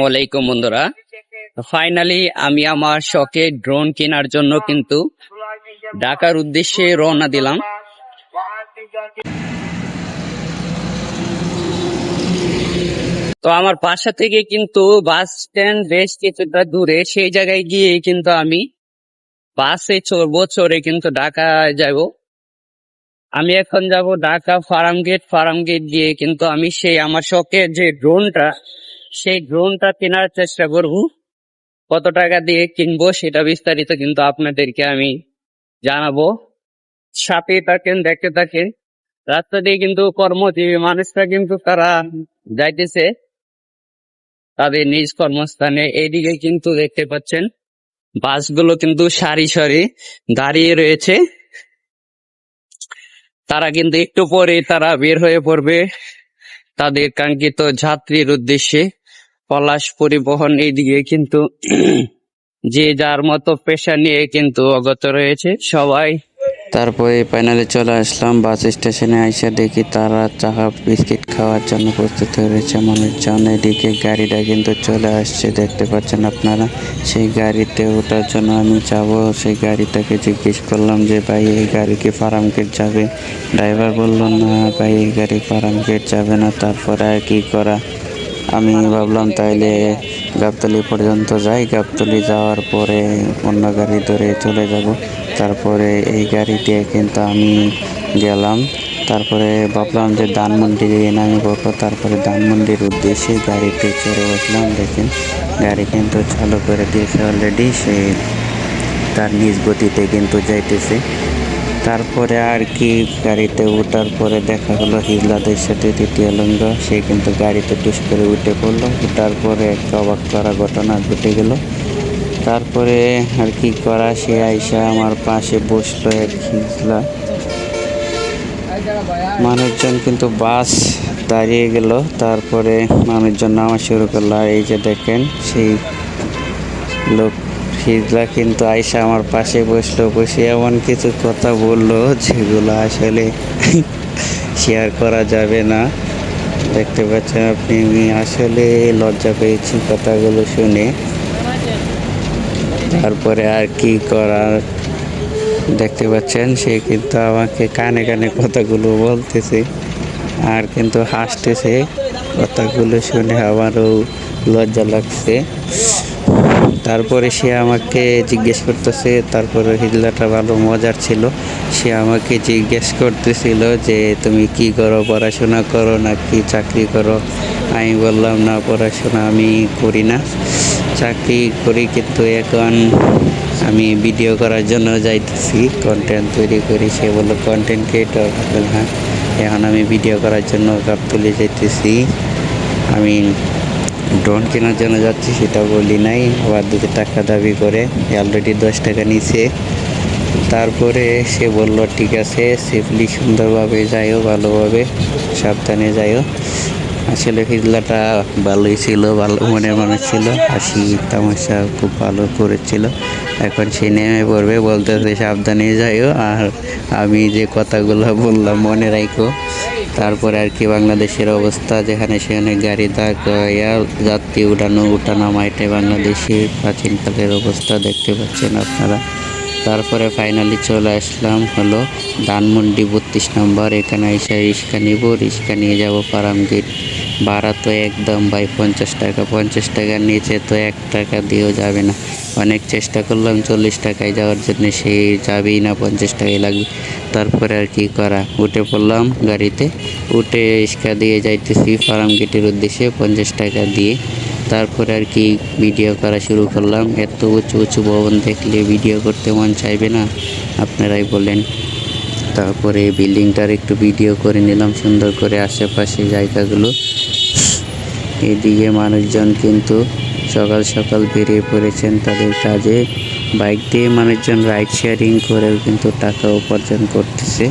ওয়ালাইকুম বন্ধুরা, ফাইনালি আমি আমার শখে ড্রোন কেনার জন্য কিন্তু ঢাকার উদ্দেশ্যে রওনা দিলাম। তো আমার বাসা থেকে কিন্তু বাস স্ট্যান্ড বেশ কিছুটা দূরে, সেই জায়গায় গিয়ে কিন্তু আমি বাসে চড়বো, চড়ে কিন্তু ঢাকা যাব। আমি এখন যাব ঢাকা ফার্ম গেট দিয়ে কিন্তু আমি সেই আমার শখের যে ড্রোনটা, সেই ড্রোনটা কেনার চেষ্টা করব। কত টাকা দিয়ে কিনবো সেটা বিস্তারিত কিন্তু আপনাদেরকে আমি জানাবো। সাথে থাকেন, দেখতে থাকেন। রাস্তা দিয়ে কিন্তু কর্মজীবী মানুষরা কিন্তু তারা যাইতেছে তাদের নিজ কর্মস্থানে। এইদিকে কিন্তু দেখতে পাচ্ছেন বাসগুলো কিন্তু সারি সারি দাঁড়িয়ে রয়েছে। তারা কিন্তু একটু পরে তারা বের হয়ে পড়বে তাদের কাঙ্ক্ষিত যাত্রীর উদ্দেশ্যে। পলাশ পরিবহন এইদিকে কিন্তু যে যার মতো পেশা নিয়ে কিন্তু অগত রয়েছে সবাই। তারপরে ফাইনালি চলে আসলাম বাস স্টেশনে। আইসা দেখি তারা চাহা বিস্কিট খাওয়ার জন্য প্রস্তুত হয়ে রয়েছে মানুষজন। এদিকে গাড়িটা কিন্তু চলে আসছে, দেখতে পাচ্ছেন আপনারা। সেই গাড়িতে ওঠার জন্য আমি যাব। সেই গাড়িটাকে জিজ্ঞেস করলাম যে ভাই এই গাড়ি কি ফার্ম গেট যাবে? ড্রাইভার বলল না ভাই এই গাড়ি ফার্ম গেট যাবে না। তারপরে আর কি করা, আমি ভাবলাম তাইলে গাবতলী পর্যন্ত যাই, গাবতলী যাওয়ার পরে অন্য গাড়ি ধরে চলে যাব। তারপরে এই গাড়িতে কিন্তু আমি গেলাম। তারপরে ভাবলাম যে ধানমন্ডি নামে পড়বো। তারপরে ধানমন্ডির উদ্দেশ্যে গাড়িতে চড়ে বসলাম। দেখেন গাড়ি কিন্তু চালু করে দিয়েছে অলরেডি, সে তার নিজ গতিতে কিন্তু যাইতেছে। তারপরে আর কি গাড়িতে ওঠার পরে দেখা হলো হিজলাদের সাথে তৃতীয় লিঙ্গ। সে কিন্তু গাড়িতে টুস করে উঠে পড়লো। ওঠার পরে একটা অবাক করা ঘটনা ঘটে গেল। তারপরে আর কি করা, সে আইসা আমার পাশে বসলো এক হিজলা। মানুষজন কিন্তু বাস দাঁড়িয়ে গেল। তারপরে মানুষজন নামা শুরু করলো। আর এই যে দেখেন সেই লোক হিজলা কিন্তু আইসা আমার পাশে বসলো। বসে এমন কিছু কথা বললো যেগুলো আসলে শেয়ার করা যাবে না। দেখতে পাচ্ছেন আপনি, আমি আসলে লজ্জা পেয়েছি কথাগুলো শুনে। তারপরে আর কি করার, দেখতে পাচ্ছেন সে কিন্তু আমাকে কানে কানে কথাগুলো বলতেছে আর কিন্তু হাসতেছে। কথাগুলো শুনে আমারও লজ্জা লাগছে। তারপরে সে আমাকে জিজ্ঞেস করতেছে, তারপরে হিজলাটা ভালো মজার ছিল। সে আমাকে জিজ্ঞেস করতেছিল যে তুমি কি করো, পড়াশোনা করো না কি চাকরি করো? আমি বললাম না, পড়াশোনা আমি করি না, চাকরি করি, কিন্তু এখন আমি ভিডিও করার জন্য যাইতেছি, কন্টেন্ট তৈরি করি। সে বললো কন্টেন্ট ক্রিয়েটর? হ্যাঁ, এখন আমি ভিডিও করার জন্য গাবতলী যাইতেছি। আমি ড্রোন কেনার জন্য যাচ্ছি সেটা বলি নাই, আবার 2 টাকা দাবি করে, অলরেডি 10 টাকা নিছে। তারপরে সে বলল ঠিক আছে, সেফলি সুন্দরভাবে যাইও, ভালোভাবে সাবধানে যাইও। আসলে হিজলাটা ভালোই ছিল, ভালো মনের মানুষ ছিল, হাসি তামাশা খুব ভালো করেছিল। এখন সে নেমে পড়বে, বলতেছে সাবধানে যাইও, আর আমি যে কথাগুলো বললাম মনে রাখো। তারপরে আর কি বাংলাদেশের অবস্থা, যেখানে সেখানে গাড়ি দাঁড়াইয়া যাত্রী উঠানামা, এটাই বাংলাদেশের প্রাচীনকালের অবস্থা, দেখতে পাচ্ছেন আপনারা। তারপরে ফাইনালি চলে আসলাম হলো ধানমন্ডি 32 নম্বর। এখানে এসে রিক্সা নিব, রিক্সা নিয়ে যাব ফার্ম গেট। ভাড়া তো একদম ভাই 50 টাকা, 50 টাকার নিচে তো 1 টাকা দিয়েও যাবে না। অনেক চেষ্টা করলাম 40 টাকায় যাওয়ার জন্য, সেই যাবেই না, 50 টাকাই লাগবে। তারপরে আর কি করা, উঠে পড়লাম গাড়িতে, উঠে রিক্সা দিয়ে যাইতেছি ফার্ম গেটের উদ্দেশ্যে 50 টাকা দিয়ে। তারপরে আর কি ভিডিও করা শুরু করলাম। এত উঁচু উঁচু ভবন দেখলে ভিডিও করতে মন চাইবে না? আপনারাই বলেন। তারপরে বিল্ডিংটার একটু ভিডিও করে নিলাম সুন্দর করে, আশেপাশে জায়গাগুলো। এদিকে মানুষজন কিন্তু সকাল সকাল বেরিয়ে পড়েছেন তাদের কাজে। বাইক দিয়ে মানুষজন রাইড শেয়ারিং করেও কিন্তু টাকা উপার্জন করতেছে।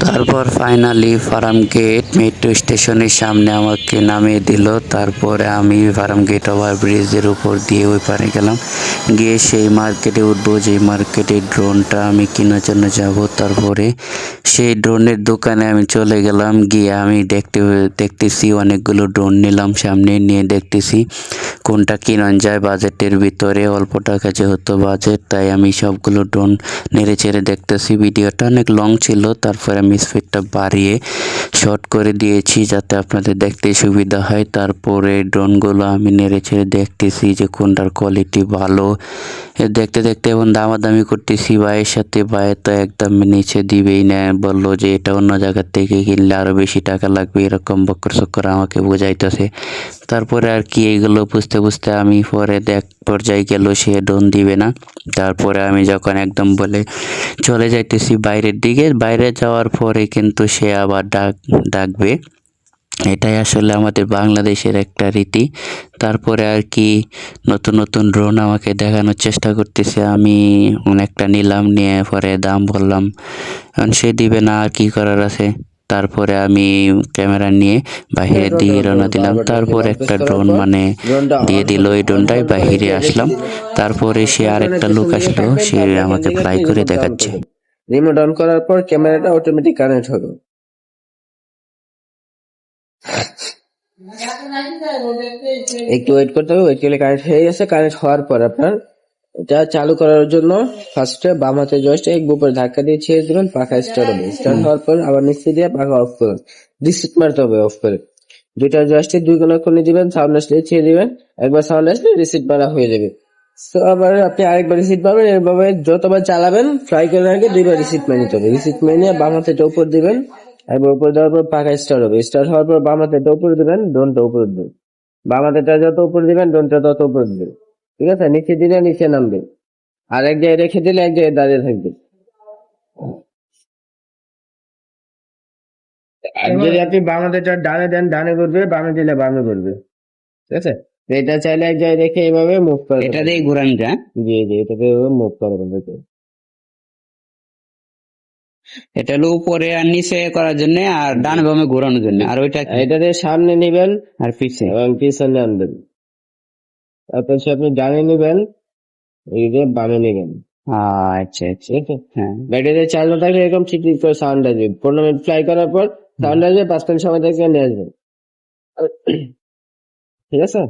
তারপর ফাইনালি ফার্ম গেট মেট্রো স্টেশনের সামনে আমাকে নামিয়ে দিল। তারপরে আমি ফার্ম গেট ওভার ব্রিজের উপর দিয়ে ওই পারে গেলাম, গিয়ে সেই মার্কেটে উঠবো, যে মার্কেটে ড্রোনটা আমি কেনার জন্য যাব। তারপরে সেই ড্রোনের দোকানে আমি চলে গেলাম, গিয়ে আমি দেখতেছি অনেকগুলো ড্রোন নিলাম, সামনে নিয়ে দেখতেছি কোনটা কিনা যায় বাজেটের ভিতরে। অল্প টাকা যেহেতু বাজেট, তাই আমি সবগুলো ড্রোন নেড়ে চেড়ে দেখতেছি। ভিডিওটা অনেক লং ছিল, তারপরে আমি স্পিডটা বাড়িয়ে শর্ট করে দিয়েছি যাতে আপনাদের দেখতে সুবিধা হয়। তারপরে ড্রোনগুলো আমি নেড়ে চেড়ে দেখতেছি যে কোনটার কোয়ালিটি ভালো। দেখতে দেখতে এখন দামাদামি করতেছি ভাইয়ের সাথে। ভাই তো একদম নিচে দিবেই না, বললো যে এটা অন্য জায়গার থেকে কিনলে আরও বেশি টাকা লাগবে, এরকম বক্কর চক্কর আমাকে বোঝাইতেছে। তারপরে আর কি এইগুলো বুঝতে বুঝতে আমি পরে পর্যায়ে গেল সে ড্রোন দিবে না। তারপরে আমি যখন একদম বলে চলে যাইতেছি বাইরের দিকে, বাইরে যাওয়ার পরে কিন্তু সে আবার ডাকবে। এটাই আসলে আমাদের বাংলাদেশের একটা রীতি। তারপরে আর কি নতুন নতুন ড্রোন আমাকে দেখানোর চেষ্টা করতেছে। আমি অনেকটা নিলাম, নিয়ে পরে দাম বললাম, কারণ সে দিবে না, আর কি করার আছে। তারপরে আমি ক্যামেরা নিয়ে বাহিরের দিকে রওনা দিলাম। তারপর একটা ড্রোন মানে দিয়ে দিল, এই ড্রোনটাই বাহিরে আসলাম। তারপরে সে আরেকটা লোক আসলো, সে আমাকে ফ্লাই করে দেখাচ্ছে। রিমোট অন করার পর ক্যামেরাটা অটোমেটিক কানেক্ট হবে। একটু ওয়েট করতে হবে, ওয়েট করলে কানেক্ট হয়ে গেছে। কানেক্ট হওয়ার পর আপনার এটা চালু করার জন্য ফার্স্টে বাম হাতে জয়স্টিক উপরে ধাক্কা দিয়ে ছেড়ে দিবেন, পাখা স্টার্ট হবে। স্টার্ট হওয়ার পর আবার নিচে দিয়ে পাখা অফ করুন, রিসেট মারতে হবে অফ করে। দুইটা জয়স্টিক দুই কোণে খুলে দিবেন, সাউন্ড আসলে ছেড়ে দিবেন, একবার সাউন্ড আসলে রিসেট মারা হয়ে যাবে। তো আবার আপনি আরেকবার রিসিট পাবেন। এভাবে যতবার চালাবেন ফ্লাই করার আগে দুইবার রিসিট মেনে নিতে হবে। রিসিট মেনে নিয়ে বাম হাতে উপর দিবেন, একবার উপর দেওয়ার পর পাখা স্টার্ট হবে। স্টার্ট হওয়ার পর বাম হাতে উপরে দিবেন, ড্রোনটা উপরে দিবেন। বাম হাতেটা যত উপরে দিবেন ড্রোনটা তত উপরে দিবেন। ঠিক আছে, নিচে দিলে নিচে নামবে, আর এক জায়গায় রেখে দিলে এক জায়গায় দাঁড়িয়ে থাকবে। আর যদি আপনি বাম হাতেটা ডানে দেন ডানে ঘুরবে, বামে দিলে বামে ঘুরবে। ঠিক আছে, তো এটা চাইলে এক জায়গায় রেখে এভাবে মুভ করে এটা দিয়ে ঘুরান যা। জি জি, এটাকে মুভ করবেন। এটা হলো উপরে আর নিচে করার জন্য, আর ডান বামে ঘোরানোর জন্য। আর ওইটা কি? এটাতে সামনে নিবেন আর পিছে। এবং পিছনে আনবেন। তারপর সে আপনি ডানে নিবেন, এই যে বামে নিবেন। আচ্ছা আচ্ছা। ঠিক আছে, হ্যাঁ। ব্যাটারিতে চার্জ না থাকলে এরকম ঠিক ঠিক করে সাউন্ড আসবে। 15 মিনিট ফ্লাই করার পর সাউন্ড আসবে, 5 মিনিট সময় থেকে নিয়ে আসবেন। ঠিক আছে,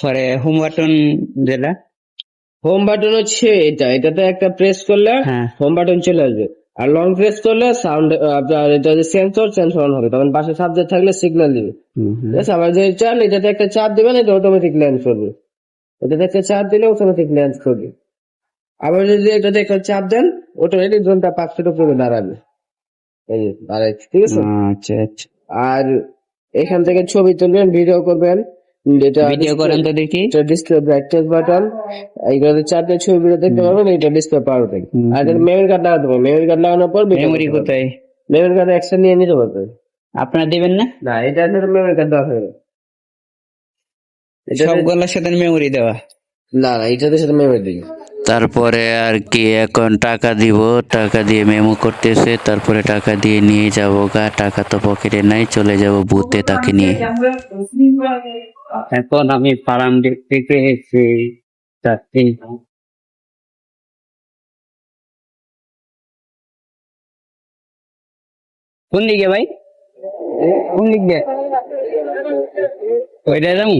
পরে হোম বাটন যেটা, হোম বাটন হচ্ছে এটা, এটাতে একটা প্রেস করলে হ্যাঁ। হোম বাটন চলে আসবে। আর লং প্রেস করলে সাউন্ড আপনার এটা যে সেন্সর অন হবে, তখন পাশে সাবজেক্ট থাকলে সিগন্যাল দিবে। ঠিক আছে, আবার যে চান এটাতে একটা চাপ দিবেন, এটা অটোমেটিক ল্যান্ড করবে। এটাতে একটা চাপ দিলে অটোমেটিক ল্যান্ড করবে। আবার যদি এটাতে একটা চাপ দেন, অটোমেটিক ড্রোনটা 5 ফিট উপরে দাঁড়াবে। এই যে দাঁড়াচ্ছে। ঠিক আছে, আচ্ছা আচ্ছা। আর এখান থেকে ছবি তুলবেন, ভিডিও করবেন, যেটা ভিডিও করেন তো দেখি। ডিসপ্লে ব্রাইটনেস বাটন, এইগুলোতে চাপলে ছবিগুলো দেখতে পাবেন। এটা ডিসপ্লে পাওয়ার থাকে। আর এটা মেমরি কার্ড লাগাতে হবে। মেমরি কার্ড লাগানোর পর মেমোরি কোথায়? মেমরি কার্ড এক্সট্রা নিয়ে নিতে পারবে। আপনারা দিবেন না? না, এটা মেমরি কার্ড দেওয়া হবে। সবগুলোর সাথে মেমোরি দেওয়া? না না, এটাতে সাথে মেমরি দিই। তারপরে আর কি এখন টাকা দিব, টাকা দিয়ে মেমো করতেছে। তারপরে টাকা দিয়ে নিয়ে যাবো গা, টাকা তো পকেটে নাই, চলে যাব বুথে তাকে নিয়ে। এখন আমি ফার্ম দেখতে পেয়েছি যাচ্ছি। কোন দিকে ভাই? কোন দিক দিয়ে? ওইটা যাবো।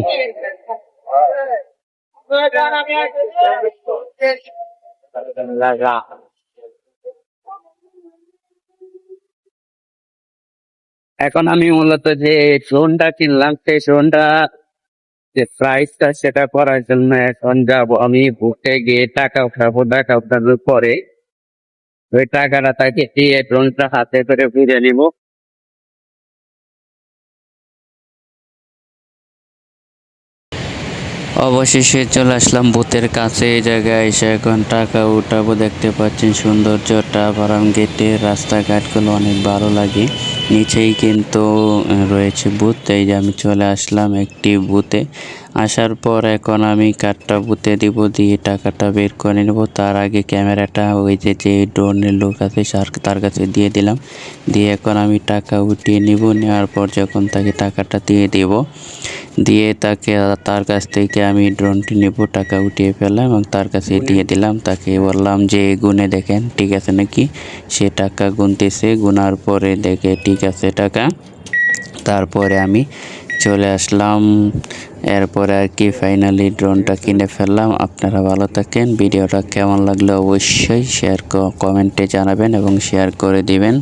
এখন আমি মূলত যে ড্রোনটা কিনলাম, সেই ড্রোনটা যে প্রাইসটা সেটা করার জন্য এখন যাব আমি বুথে গিয়ে টাকা উঠাবো। টাকা উঠানোর পরে ওই টাকাটা তাকে দিয়ে ড্রোনটা হাতে করে ফিরে নিব। অবশেষে চলে আসলাম বুথের কাছে। এই জায়গায় এসে এখন টাকা উঠাবো। দেখতে পাচ্ছেন সৌন্দর্যটা, ফার্ম গেটের রাস্তাঘাটগুলো অনেক ভালো লাগে। নিচেই কিন্তু রয়েছে বুথ। এই যে আমি চলে আসলাম একটি বুথে। আসার পর এখন আমি কার্ডটা বুথে দিব, দিয়ে টাকাটা বের করে নেব। তার আগে ক্যামেরাটা ওই যে ড্রোনের লোক আছে তার কাছে দিয়ে দিলাম। দিয়ে এখন আমি টাকা উঠিয়ে নিব। নেওয়ার পর যখন তাকে টাকাটা দিয়ে দেব, দিয়ে তার কাছ থেকে আমি ড্রোনটি নেব, টাকা উঠিয়ে ফেললাম এবং তার কাছে দিয়ে দিলাম। তাকে বললাম যে গুনে দেখেন ঠিক আছে নাকি। সে টাকা গুনতেছে, গুনার পরে দেখে ঠিক আছে টাকা। তারপরে আমি চলে আসলাম। এরপরে আর কি ফাইনালি ড্রোনটা কিনে ফেললাম। আপনারা ভালো থাকেন। ভিডিওটা কেমন লাগলো অবশ্যই কমেন্টে জানাবেন এবং শেয়ার করে দিবেন।